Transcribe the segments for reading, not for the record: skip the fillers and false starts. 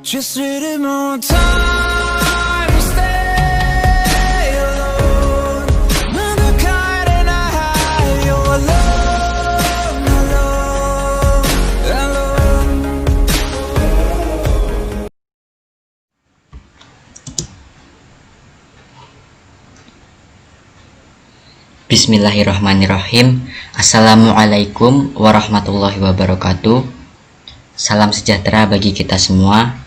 Just a little more time to stay alone. Another kind of night, you're alone, alone, alone. Bismillahirrahmanirrahim. Assalamualaikum warahmatullahi wabarakatuh. Salam sejahtera bagi kita semua.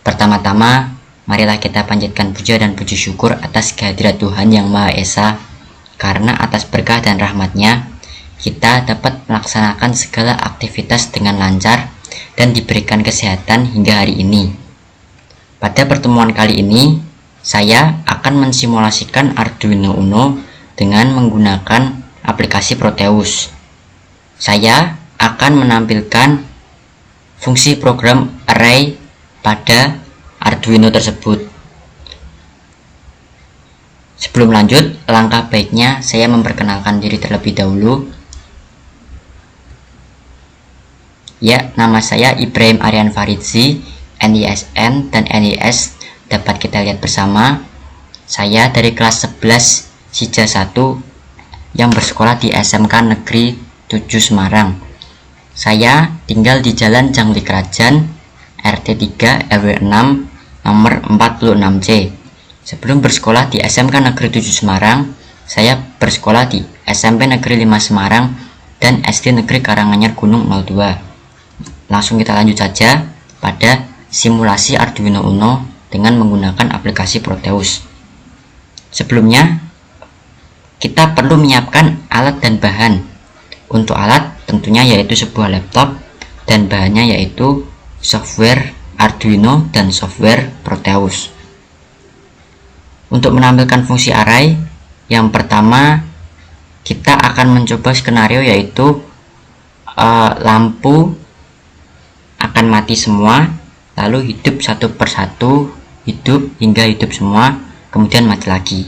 Pertama-tama, marilah kita panjatkan puja dan puji syukur atas kehadirat Tuhan Yang Maha Esa, karena atas berkah dan rahmat-Nya, kita dapat melaksanakan segala aktivitas dengan lancar dan diberikan kesehatan hingga hari ini. Pada pertemuan kali ini, saya akan mensimulasikan Arduino Uno dengan menggunakan aplikasi Proteus. Saya akan menampilkan fungsi program array pada Arduino tersebut. Sebelum lanjut, langkah baiknya saya memperkenalkan diri terlebih dahulu. Ya, nama saya Ibrahim Aryan Faridzi, NISN dan NIS dapat kita lihat bersama. Saya dari kelas 11 Sija 1 yang bersekolah di SMK Negeri 7 Semarang. Saya tinggal di Jalan Jangli Kerajaan, RT 3 RW 6 nomor 46C. Sebelum bersekolah di SMK Negeri 7 Semarang, saya bersekolah di SMP Negeri 5 Semarang dan SD Negeri Karanganyar Gunung 02. Langsung kita lanjut saja pada simulasi Arduino Uno dengan menggunakan aplikasi Proteus. Sebelumnya, kita perlu menyiapkan alat dan bahan. Untuk alat tentunya yaitu sebuah laptop, dan bahannya yaitu software Arduino dan software Proteus. Untuk menampilkan fungsi array, yang pertama kita akan mencoba skenario yaitu lampu akan mati semua, lalu hidup satu persatu, hidup hingga hidup semua, kemudian mati lagi.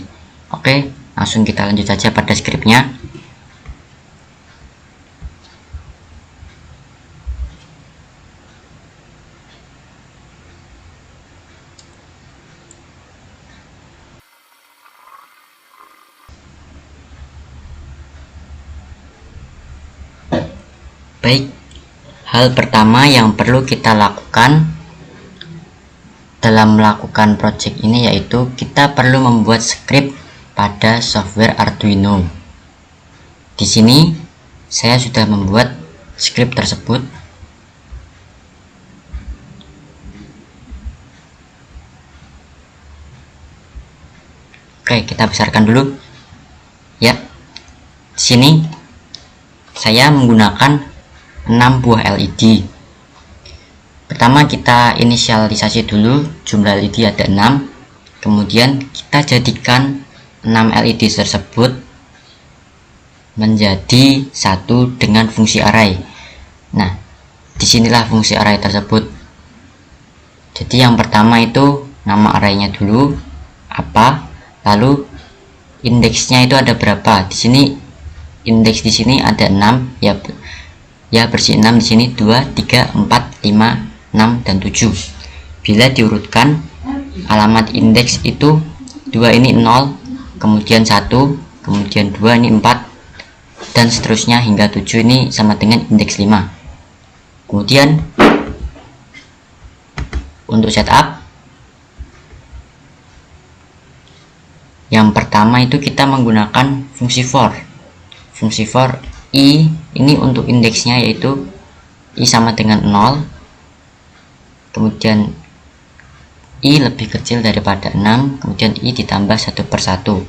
Oke, langsung kita lanjut saja pada skripnya. Baik, hal pertama yang perlu kita lakukan dalam melakukan project ini yaitu kita perlu membuat script pada software Arduino. Di sini saya sudah membuat script tersebut. Oke, kita besarkan dulu. Ya, di sini saya menggunakan 6 buah LED. Pertama kita inisialisasi dulu, jumlah LED ada 6. Kemudian kita jadikan 6 LED tersebut menjadi satu dengan fungsi array. Nah, disinilah fungsi array tersebut. Jadi yang pertama itu nama arraynya dulu apa, lalu indeksnya itu ada berapa. Di sini indeks di sini ada 6 ya bersih 6 di sini 2, 3, 4, 5, 6 dan 7. Bila diurutkan alamat indeks itu 2 ini 0, kemudian 1, kemudian 2 ini 4 dan seterusnya hingga 7 ini sama dengan indeks 5. Kemudian untuk setup, yang pertama itu kita menggunakan fungsi for. Fungsi for i ini untuk indeksnya yaitu i sama dengan 0, kemudian i lebih kecil daripada 6, kemudian i ditambah 1 per 1.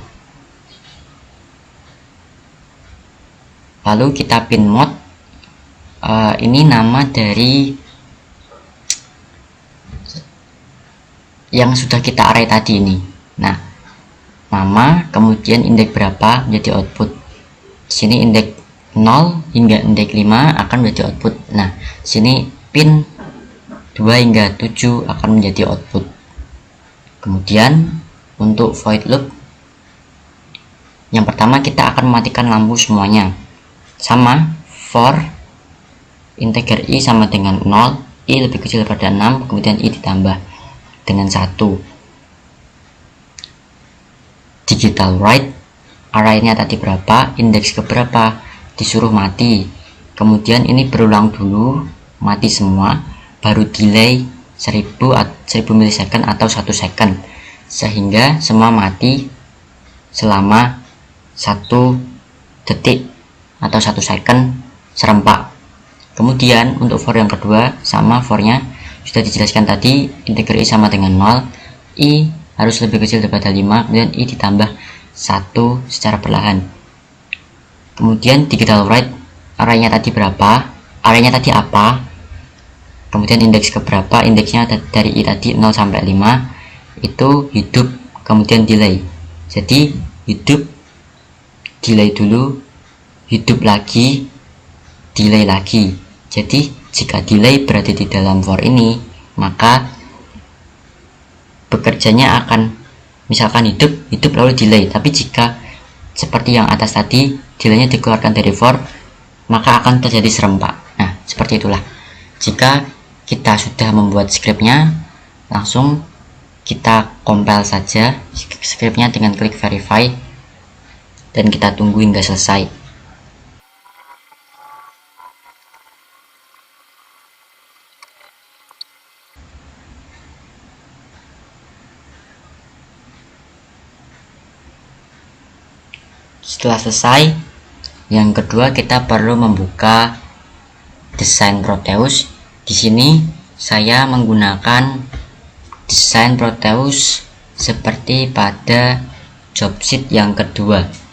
Lalu kita pin mode, ini nama dari yang sudah kita array tadi ini. Nah, nama kemudian indeks berapa menjadi output. Di sini indeks 0 hingga indeks 5 akan menjadi output. Nah, sini pin 2 hingga 7 akan menjadi output. Kemudian untuk void loop, yang pertama kita akan mematikan lampu semuanya. Sama for integer i sama dengan 0, I lebih kecil daripada 6, kemudian I ditambah dengan 1. Digital write, arraynya tadi berapa, indeks keberapa, disuruh mati. Kemudian ini berulang dulu, mati semua, baru delay 1000 milisecond atau 1 second, sehingga semua mati selama 1 detik atau 1 second serempak. Kemudian untuk for yang kedua sama, fornya sudah dijelaskan tadi, integer I sama dengan 0, I harus lebih kecil daripada 5, kemudian I ditambah 1 secara perlahan. Kemudian digital write, arraynya tadi berapa, arraynya tadi apa, kemudian indeks keberapa, indeksnya dari I tadi 0 sampai 5, itu hidup, kemudian delay. Jadi hidup, delay dulu, hidup lagi, delay lagi. Jadi jika delay berada di dalam for ini, maka bekerjanya akan misalkan hidup lalu delay. Tapi jika seperti yang atas tadi, delaynya dikeluarkan dari for, maka akan terjadi serempak. Nah, seperti itulah. Jika kita sudah membuat scriptnya, langsung kita compile saja scriptnya dengan klik verify dan kita tunggu hingga selesai. Setelah selesai, yang kedua kita perlu membuka desain Proteus. Di sini saya menggunakan desain Proteus seperti pada job sheet yang kedua.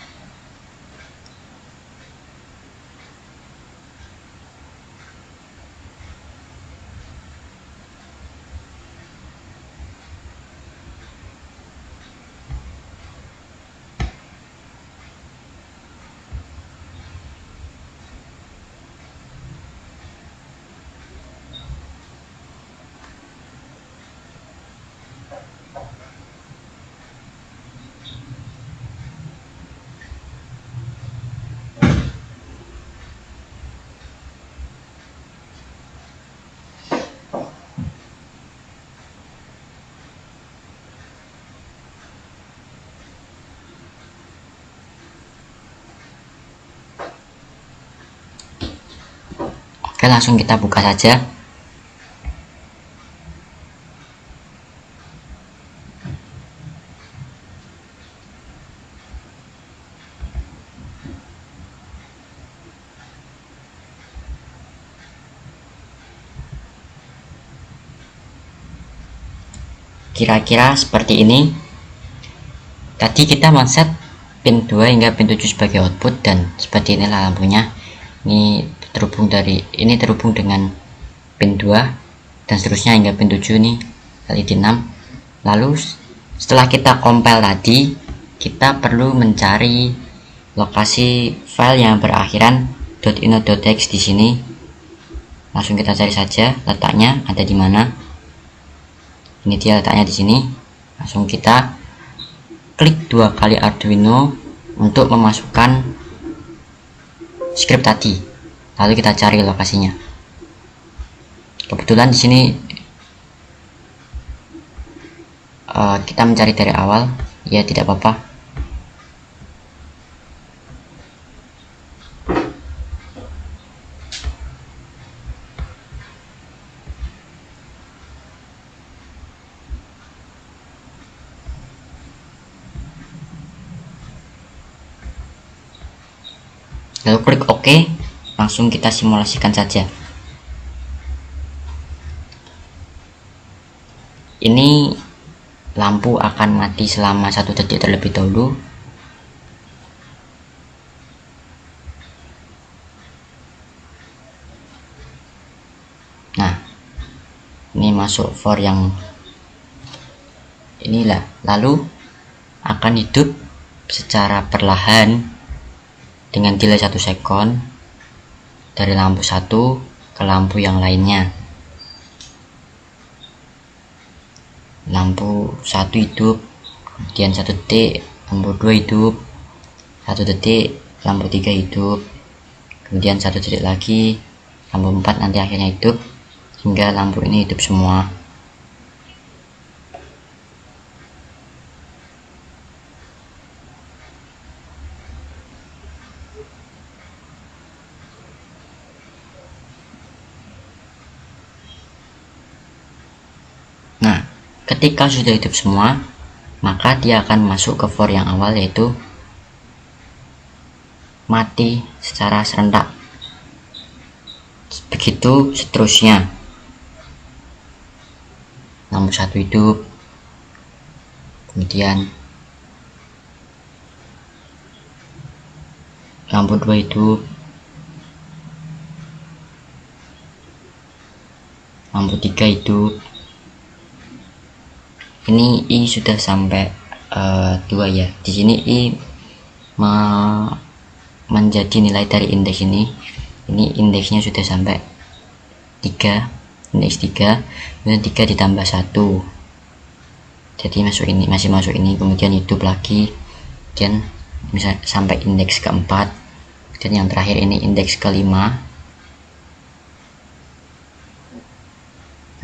Oke, langsung kita buka saja. Kira-kira seperti ini. Tadi kita men-set pin 2 hingga pin 7 sebagai output, dan seperti inilah lampunya. Ini terhubung dengan pin 2 dan seterusnya hingga pin 7 nih, LED 6. Lalu setelah kita compile tadi, kita perlu mencari lokasi file yang berakhiran .inode.txt di sini. Langsung kita cari saja letaknya ada di mana. Ini dia letaknya di sini. Langsung kita klik 2 kali Arduino untuk memasukkan script tadi. Lalu kita cari lokasinya. Kebetulan di sini kita mencari dari awal, ya tidak apa-apa. Lalu klik OK. Langsung kita simulasikan saja. Ini lampu akan mati selama 1 detik terlebih dahulu. Nah, ini masuk for yang inilah, lalu akan hidup secara perlahan dengan delay 1 second dari lampu 1 ke lampu yang lainnya. Lampu 1 hidup, kemudian 1 detik lampu 2 hidup, 1 detik lampu 3 hidup, kemudian 1 detik lagi lampu 4 nanti akhirnya hidup, hingga lampu ini hidup semua. Nah, ketika sudah hidup semua, maka dia akan masuk ke for yang awal, yaitu mati secara serentak. Begitu seterusnya. Lampu 1 hidup, kemudian lampu 2 hidup, lampu 3 hidup. Ini I sudah sampai 2 ya. Di sini I menjadi nilai dari indeks ini. Ini indeksnya sudah sampai 3, indeks 3, kemudian 3 ditambah 1. Jadi masih masuk ini, kemudian hidup lagi, dan bisa sampai indeks keempat, dan yang terakhir ini indeks kelima.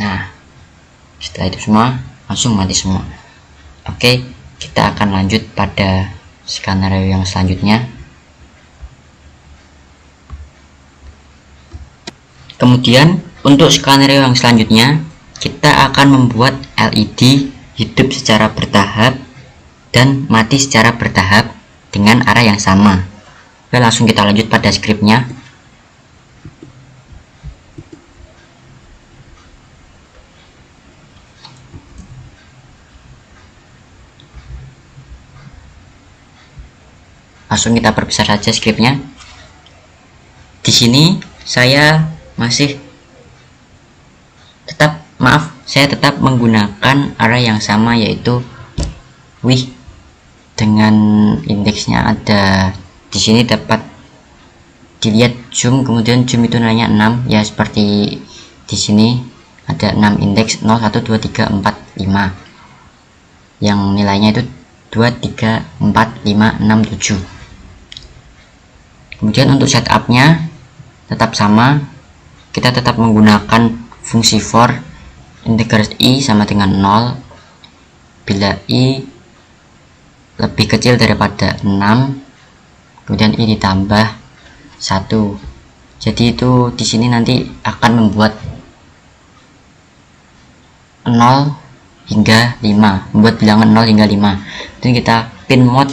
Nah, setelah itu semua langsung mati semua. Oke, kita akan lanjut pada skenario yang selanjutnya. Kemudian untuk skenario yang selanjutnya, kita akan membuat LED hidup secara bertahap dan mati secara bertahap dengan arah yang sama. Oke, langsung kita lanjut pada skripnya. Langsung kita perbesar saja skripnya. Di sini saya tetap menggunakan array yang sama, yaitu width dengan indeksnya ada di sini, dapat dilihat zoom, kemudian zoom itu nilainya 6 ya, seperti di sini ada 6 indeks 0 1 2 3 4 5 yang nilainya itu 2 3 4 5 6 7. Kemudian untuk setupnya tetap sama, kita tetap menggunakan fungsi for integer I sama dengan 0 bila I lebih kecil daripada 6, kemudian I ditambah 1. Jadi itu di sini nanti akan membuat 0 hingga 5, membuat bilangan 0 hingga 5. Dan kita pin mode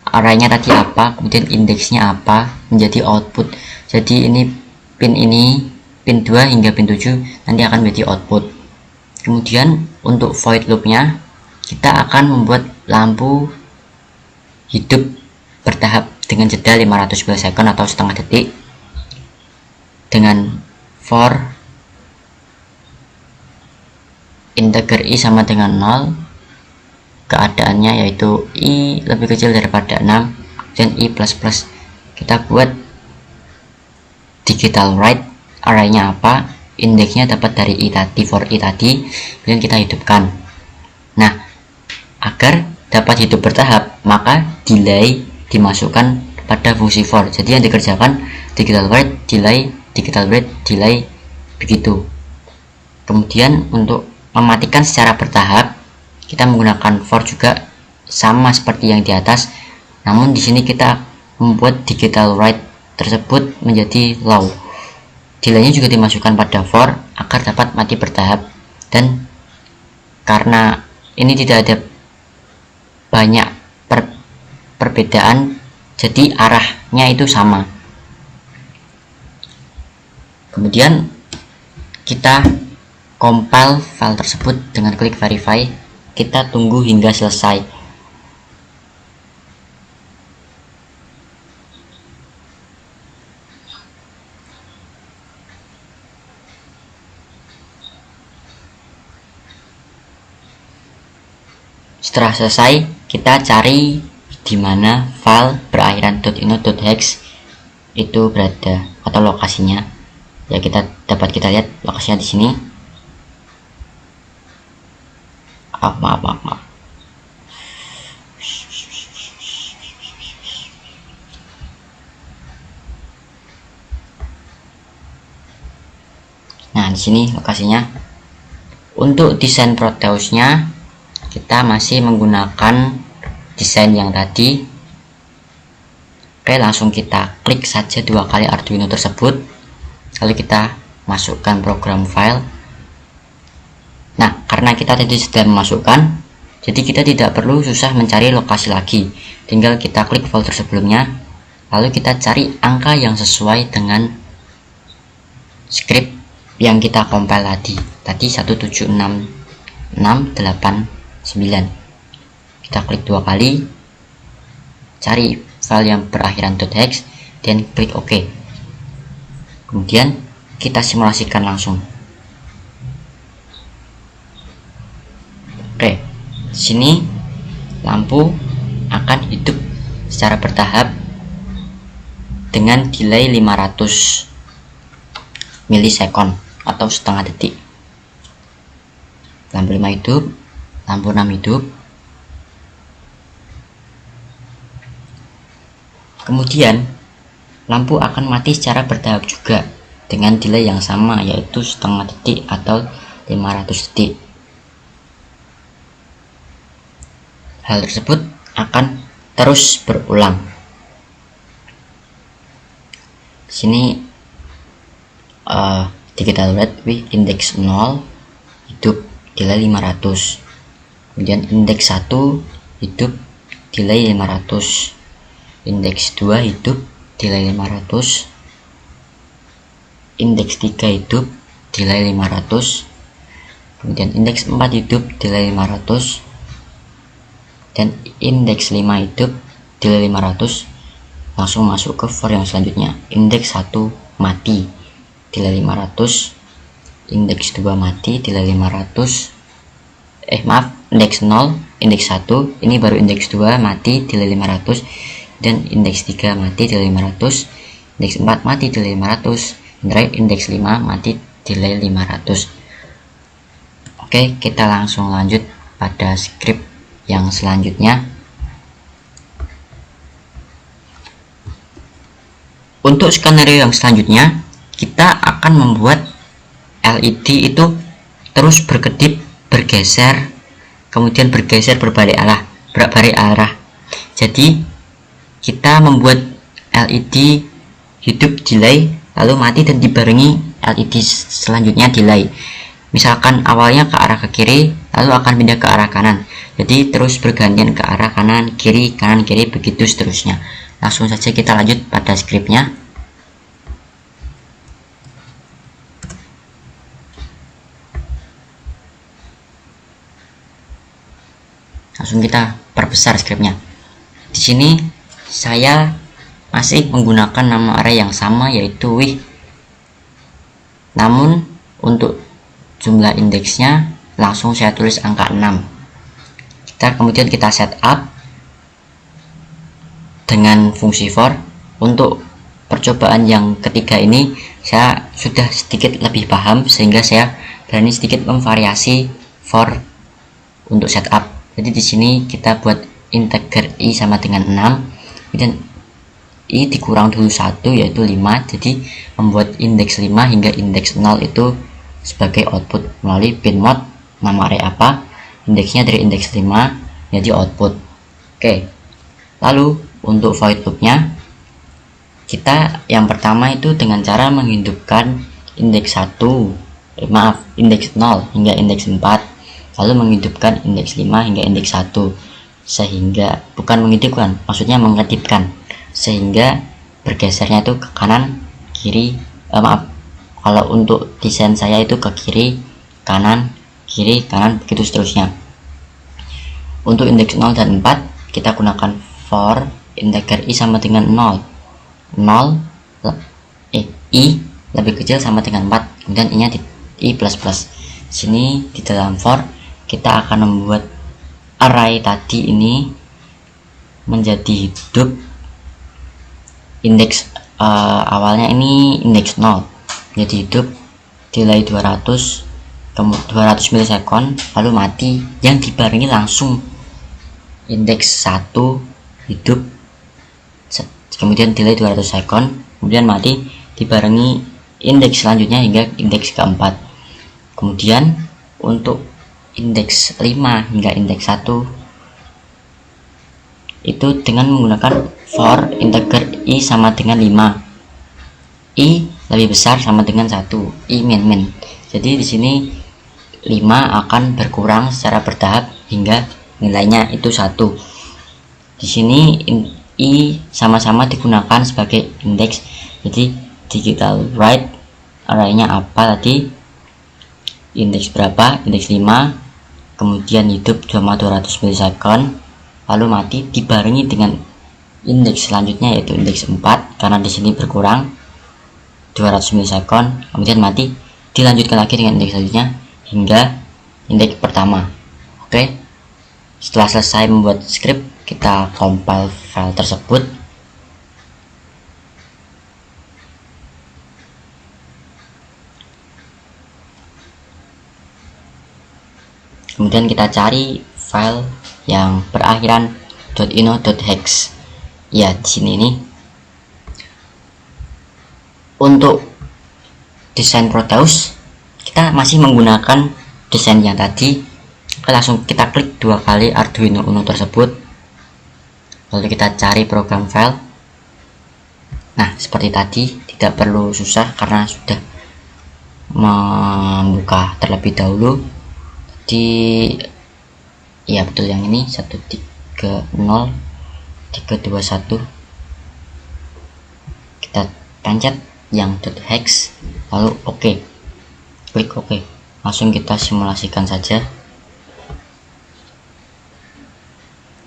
arraynya tadi apa, kemudian indeksnya apa, menjadi output. Jadi ini pin 2 hingga pin 7 nanti akan menjadi output. Kemudian untuk void loopnya, kita akan membuat lampu hidup bertahap dengan jeda 500 millisecond atau setengah detik dengan for integer I sama dengan 0, keadaannya yaitu I lebih kecil daripada 6 dan I plus plus. Kita buat digital write, arraynya apa, indeksnya dapat dari I tadi, for I tadi, kemudian kita hidupkan. Nah, agar dapat hidup bertahap, maka delay dimasukkan pada fungsi for. Jadi yang dikerjakan digital write, delay, digital write, delay, begitu. Kemudian untuk mematikan secara bertahap, kita menggunakan for juga sama seperti yang di atas, namun di sini kita membuat digital write tersebut menjadi low. Delaynya juga dimasukkan pada for agar dapat mati bertahap, dan karena ini tidak ada banyak perbedaan, jadi arahnya itu sama. Kemudian kita compile file tersebut dengan klik verify. Kita tunggu hingga selesai. Setelah selesai, kita cari di mana file berakhiran .inode.hex itu berada atau lokasinya. Ya, dapat kita lihat lokasinya di sini. Maaf. Nah, di sini lokasinya. Untuk desain Proteusnya kita masih menggunakan desain yang tadi. Oke, langsung kita klik saja 2 kali Arduino tersebut, lalu kita masukkan program file. Nah, karena kita tadi sudah memasukkan, jadi kita tidak perlu susah mencari lokasi lagi, tinggal kita klik folder sebelumnya, lalu kita cari angka yang sesuai dengan script yang kita compile tadi 1766689. Kita klik 2 kali, cari file yang berakhiran .hex, dan klik OK. Kemudian kita simulasikan langsung. Oke, di sini lampu akan hidup secara bertahap dengan delay 500 milisekon atau setengah detik. Lampu 5 hidup, lampu 6 hidup. Kemudian lampu akan mati secara bertahap juga dengan delay yang sama, yaitu setengah detik atau 500 detik. Hal tersebut akan terus berulang. Di sini kita lihat indeks 0 hidup delay 500, kemudian indeks 1 hidup delay 500, indeks 2 hidup delay 500, indeks 3 hidup delay 500, kemudian indeks 4 hidup delay 500, dan indeks 5 hidup delay 500. Langsung masuk ke for yang selanjutnya, indeks 1 mati delay 500, indeks 2 mati delay 500, indeks 0, indeks 1 ini baru indeks 2 mati delay 500, dan indeks 3 mati delay 500, indeks 4 mati delay 500, dan indeks 5 mati delay 500. Oke, kita langsung lanjut pada script yang selanjutnya. Untuk skenario yang selanjutnya, kita akan membuat LED itu terus berkedip, bergeser, kemudian bergeser berbalik arah. Jadi kita membuat LED hidup delay, lalu mati dan dibarengi LED selanjutnya delay. Misalkan awalnya ke arah ke kiri, lalu akan pindah ke arah kanan. Jadi terus bergantian ke arah kanan kiri, begitu seterusnya. Langsung saja kita lanjut pada scriptnya. Langsung kita perbesar scriptnya. Di sini saya masih menggunakan nama array yang sama, yaitu wih. Namun untuk jumlah indeksnya langsung saya tulis angka 6. Kemudian kita setup dengan fungsi for. Untuk percobaan yang ketiga ini saya sudah sedikit lebih paham, sehingga saya berani sedikit memvariasi for untuk setup. Jadi di sini kita buat integer i sama dengan 6, kemudian i dikurang dulu 1 yaitu 5. Jadi membuat indeks 5 hingga indeks 0 itu sebagai output melalui bin mode nama array apa, indeksnya dari indeks 5 jadi output. Oke, lalu untuk void loopnya, kita yang pertama itu dengan cara menghidupkan indeks indeks 0 hingga indeks 4, lalu menghidupkan indeks 5 hingga indeks 1, sehingga bukan menghidupkan, maksudnya mengedipkan, sehingga bergesernya itu ke kanan kiri. Kalau untuk desain saya itu ke kiri kanan begitu seterusnya. Untuk indeks 0 dan 4 kita gunakan for integer i sama dengan 0, i lebih kecil sama dengan 4, kemudian i nya di i plus plus. Sini di dalam for kita akan membuat array tadi ini menjadi hidup. Indeks awalnya ini indeks 0 jadi hidup delay 200 milisekon, lalu mati, yang dibarengi langsung indeks 1 hidup, kemudian delay 200 sekon, kemudian mati, dibarengi indeks selanjutnya hingga indeks keempat. Kemudian untuk indeks 5 hingga indeks 1 itu dengan menggunakan for integer i sama dengan 5, i lebih besar sama dengan 1, i min. Jadi di sini 5 akan berkurang secara bertahap hingga nilainya itu 1. Di sini i sama-sama digunakan sebagai indeks. Jadi digital write arraynya apa tadi, indeks berapa, indeks 5, kemudian hidup selama 200 milisecond, lalu mati dibarengi dengan indeks selanjutnya yaitu indeks 4 karena di sini berkurang 200 milisecond, kemudian mati, dilanjutkan lagi dengan indeks selanjutnya hingga indeks pertama. Oke, setelah selesai membuat script, kita compile file tersebut. Kemudian kita cari file yang berakhiran .ino.hex. Ya, di sini nih. Untuk desain Proteus, kita masih menggunakan desain yang tadi. Langsung kita klik 2 kali Arduino Uno tersebut, lalu kita cari program file. Nah, seperti tadi, tidak perlu susah karena sudah membuka terlebih dahulu. Ya betul, yang ini 130.321. Kita pencet yang .hex, lalu oke, klik oke. Langsung kita simulasikan saja.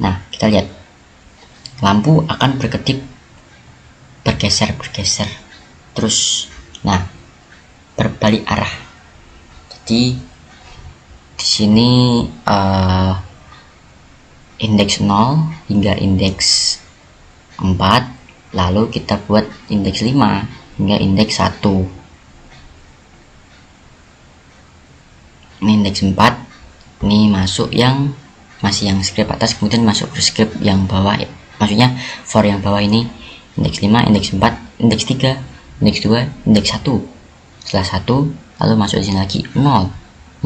Nah, kita lihat lampu akan berkedip, bergeser terus, nah, berbalik arah. Jadi di sini indeks 0 hingga indeks 4, lalu kita buat indeks 5 hingga indeks 1. Ini indeks 4, ini masuk yang masih yang script atas, kemudian masuk ke script yang bawah, maksudnya for yang bawah ini indeks 5, indeks 4, indeks 3, indeks 2, indeks 1. Setelah 1, lalu masuk di sini lagi 0,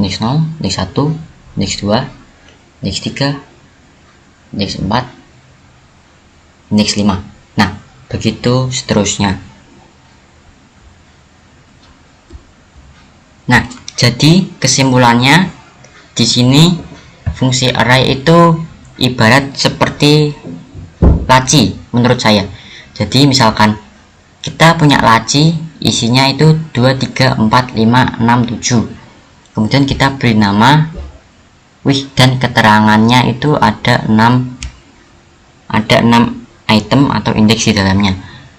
indeks 0, indeks 1, indeks 2, indeks 3, indeks 4, indeks 5. Nah, begitu seterusnya. Nah, jadi kesimpulannya di sini fungsi array itu ibarat seperti laci menurut saya. Jadi misalkan kita punya laci isinya itu 2, 3, 4, 5, 6, 7. Kemudian kita beri nama, dan keterangannya itu ada 6 item atau indeks di dalamnya.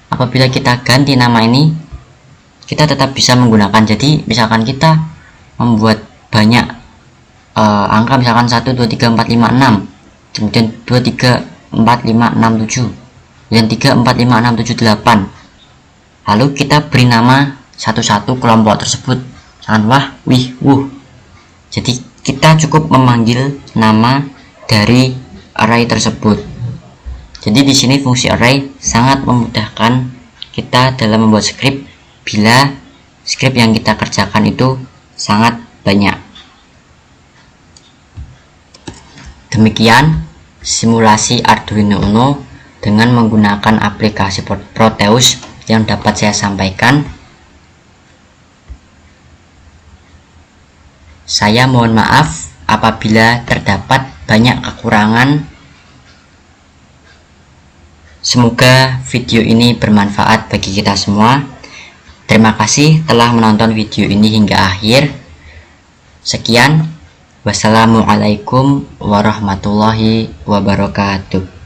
Apabila kita ganti nama ini, kita tetap bisa menggunakan. Jadi misalkan kita membuat banyak angka, misalkan 1, 2, 3, 4, 5, 6, kemudian 2, 3, 4, 5, 6, 7, dan 3, 4, 5, 6, 7, 8. Lalu kita beri nama satu-satu kelompok tersebut, misalkan wah, wih, wuh. Jadi kita cukup memanggil nama dari array tersebut. Jadi di sini fungsi array sangat memudahkan kita dalam membuat script bila script yang kita kerjakan itu sangat banyak. Demikian simulasi Arduino Uno dengan menggunakan aplikasi Proteus yang dapat saya sampaikan. Saya mohon maaf apabila terdapat banyak kekurangan. Semoga video ini bermanfaat bagi kita semua. Terima kasih telah menonton video ini hingga akhir. Sekian. Wassalamualaikum warahmatullahi wabarakatuh.